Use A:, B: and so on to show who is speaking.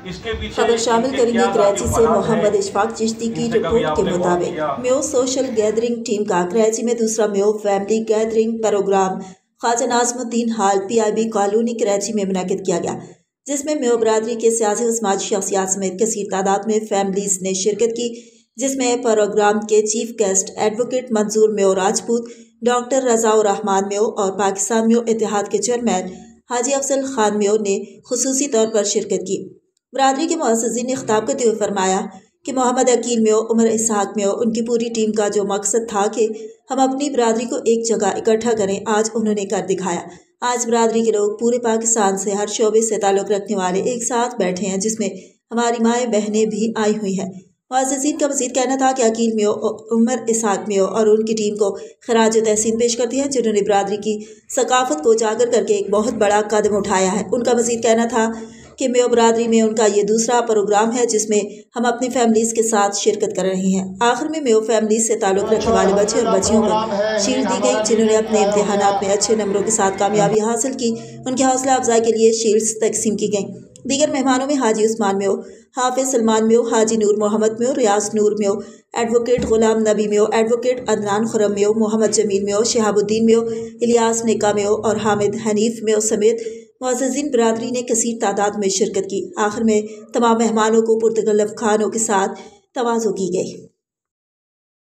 A: خبر شامل کریں گے کراچی سے محمد اشفاق چشتی کی رپورٹ کے مطابق میو سوشل گیدرنگ ٹیم کا کراچی میں دوسرا میو فیملی گیدرنگ پروگرام خواجہ ناظم الدین ہال PIB کالونی کراچی میں منعقد کیا گیا، جس میں میو برادری کے سیاسی و سماجی شخصیات سمیت کثیر تعداد میں فیملیز نے شرکت کی، جس میں پروگرام کے چیف گیسٹ ایڈوکیٹ منظور میو راجپوت، ڈاکٹر رضا الرحمان میو اور پاکستان میو اتحاد کے چیئرمین حاجی افضل خان میو نے خصوصی طور پر شرکت کی۔ برادری کے معززین نے خطاب کرتے ہوئے فرمایا کہ محمد عقیل میو، عمر اسحاق میو، ان کی پوری ٹیم کا جو مقصد تھا کہ ہم اپنی برادری کو ایک جگہ اکٹھا کریں، آج انہوں نے کر دکھایا۔ آج برادری کے لوگ پورے پاکستان سے ہر شعبے سے تعلق رکھنے والے ایک ساتھ بیٹھے ہیں، جس میں ہماری مائیں بہنیں بھی آئی ہوئی ہیں۔ معززین کا مزید کہنا تھا کہ عقیل میو، عمر اسحاق میو اور ان کی ٹیم کو خراج تحسین پیش کرتی ہیں، جنہوں نے برادری کی ثقافت کو اجاگر کر کے ایک بہت بڑا قدم اٹھایا ہے۔ ان کا مزید کہنا تھا کہ میو برادری میں ان کا یہ دوسرا پروگرام ہے جس میں ہم اپنی فیملیز کے ساتھ شرکت کر رہے ہیں۔ آخر میں میو فیملیز سے تعلق رکھنے والے بچے اور بچیوں کو شیلڈ دی گئی، جنہوں نے اپنے امتحانات میں اچھے نمبروں کے ساتھ کامیابی حاصل کی۔ ان کی حوصلہ افزائی کے لیے شیلڈز تقسیم کی گئیں۔ دیگر مہمانوں میں حاجی عثمان میو، حافظ سلمان میو، حاجی نور محمد میو، ریاض نور میو، ایڈوکیٹ غلام نبی میو، ایڈوکیٹ عدنان خرم میو، محمد جمیل میو، شہاب الدین میو، الیاس نکا میو اور حامد حنیف میو سمیت معززین برادری نے کثیر تعداد میں شرکت کی۔ آخر میں تمام مہمانوں کو پرتکلف کھانوں کے ساتھ تواضع کی گئی۔